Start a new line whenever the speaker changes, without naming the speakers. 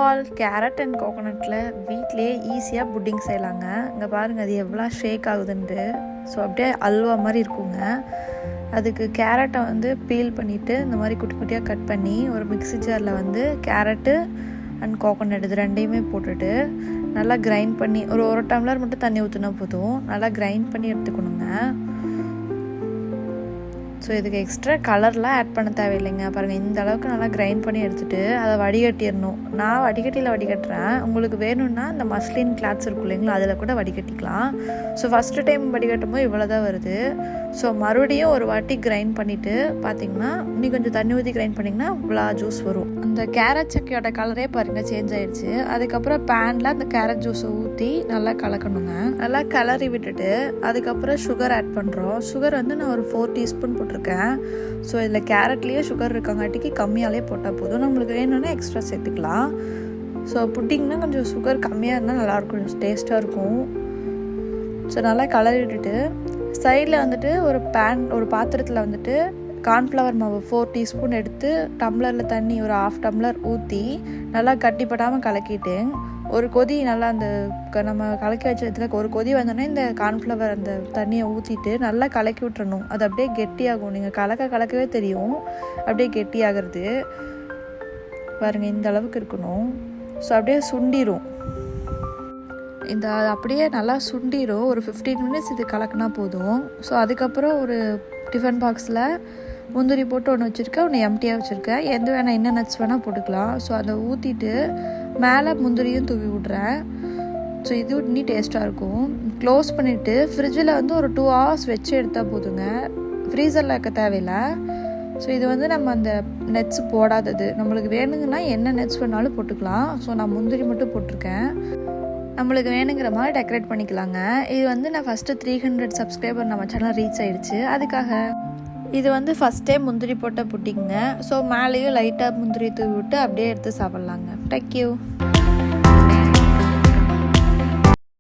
All carat and கோகோனட்டில் வீட்டிலே ஈஸியாக pudding செய்யலாங்க. இங்கே பாருங்கள் அது எவ்வளோ ஷேக் ஆகுதுன்ட்டு. ஸோ அப்படியே அல்வா மாதிரி இருக்குங்க. அதுக்கு கேரட்டை வந்து பீல் பண்ணிவிட்டு இந்த மாதிரி குட்டி குட்டியாக கட் பண்ணி ஒரு மிக்ஸி ஜாரில் வந்து கேரட்டு அண்ட் கோகோனட் இது ரெண்டையுமே போட்டுட்டு நல்லா கிரைண்ட் பண்ணி ஒரு டம்ளர் மட்டும் தண்ணி ஊற்றினா போதும். நல்லா கிரைண்ட் பண்ணி எடுத்துக்கணுங்க. ஸோ இதுக்கு எக்ஸ்ட்ரா கலர்லாம் ஆட் பண்ண தேவையில்லைங்க. பாருங்கள் இந்த அளவுக்கு நல்லா கிரைண்ட் பண்ணி எடுத்துகிட்டு அதை வடிகட்டிடணும். நான் வடிகட்டியில் வடிகட்டுறேன். உங்களுக்கு வேணும்னா இந்த மஸ்லின் கிளாத்ஸ் இருக்கும் இல்லைங்களா, அதில் கூட வடிகட்டிக்கலாம். ஸோ ஃபஸ்ட்டு டைம் வடிகட்டும் போது இவ்வளோ தான் வருது. ஸோ மறுபடியும் ஒரு வாட்டி கிரைண்ட் பண்ணிவிட்டு பார்த்திங்கன்னா இன்னும் கொஞ்சம் தண்ணி ஊற்றி கிரைண்ட் பண்ணிங்கன்னா இவ்வளோ ஜூஸ் வரும். அந்த கேரட் சக்கையோட கலரே பாருங்கள் சேஞ்ச் ஆகிடுச்சு. அதுக்கப்புறம் பேனில் அந்த கேரட் ஜூஸை ஊற்றி நல்லா கலக்கணுங்க. நல்லா கிளறி விட்டுட்டு அதுக்கப்புறம் சுகர் ஆட் பண்ணுறோம். சுகர் வந்து நான் ஒரு 4 டீஸ்பூன் போட்டிருக்கேன். ஸோ இதில் கேரட்லேயே சுகர் இருக்கங்காட்டிக்கு கம்மியாலே போட்டால் போதும். நம்மளுக்கு வேணும்னா எக்ஸ்ட்ரா சேர்த்துக்கலாம். ஸோ புட்டிங்னா கொஞ்சம் சுகர் கம்மியாக இருந்தால் நல்லாயிருக்கும், கொஞ்சம் டேஸ்ட்டாக இருக்கும். ஸோ நல்லா கலரி விட்டுட்டு சைடில் வந்துட்டு ஒரு பாத்திரத்தில் வந்துட்டு கார்ன்ஃப்ளவர் மாவு 4 டீஸ்பூன் எடுத்து டம்ளரில் தண்ணி ஒரு 1/2 டம்ளர் ஊற்றி நல்லா கட்டிப்படாமல் கலக்கிட்டேன். ஒரு கொதி நல்லா அந்த நம்ம கலக்கி வச்சதுல ஒரு கொதி வந்தோடனே இந்த கார்ன்ஃப்ளவர் அந்த தண்ணியை ஊற்றிட்டு நல்லா கலக்கி விட்டுறணும். அது அப்படியே கெட்டியாகும். நீங்கள் கலக்கவே தெரியும் அப்படியே கெட்டியாகிறது. பாருங்கள் இந்த அளவுக்கு இருக்கணும். ஸோ அப்படியே சுண்டிரும். இந்த அப்படியே நல்லா சுண்டிரும். ஒரு 15 மினிட்ஸ் இது கலக்கினா போதும். ஸோ அதுக்கப்புறம் ஒரு டிஃபன் பாக்ஸில் முந்திரி போட்டு ஒன்று வச்சுருக்கேன், ஒன்று எம்டியாக வச்சுருக்கேன். எந்த வேணால் என்ன நட்ஸ் வேணால் போட்டுக்கலாம். ஸோ அதை ஊற்றிட்டு மேலே முந்திரியும் தூவி விட்றேன். ஸோ இது இன்னும் டேஸ்ட்டாக இருக்கும். க்ளோஸ் பண்ணிவிட்டு ஃப்ரிட்ஜில் வந்து ஒரு 2 hours வச்சு எடுத்தால் போதுங்க. ஃப்ரீசரில் வைக்க தேவையில்லை. ஸோ இது வந்து நம்ம அந்த நட்ஸ் போடாதது. நம்மளுக்கு வேணுங்கன்னா என்ன நட்ஸ் வேணாலும் போட்டுக்கலாம். ஸோ நான் முந்திரி மட்டும் போட்டிருக்கேன். நம்மளுக்கு வேணுங்கிற மாதிரி டெக்கரேட் பண்ணிக்கலாங்க. இது வந்து நான் ஃபஸ்ட்டு 300 சப்ஸ்கிரைபர் நம்ம சேனல் ரீச் ஆகிடுச்சு. அதுக்காக இது வந்து ஃபஸ்ட் டைம் முந்திரி போட்ட புட்டிங்க. ஸோ மேலேயும் லைட்டாக முந்திரி தூவி விட்டு அப்படியே எடுத்து சாப்பிட்லாங்க. தேங்க்யூ.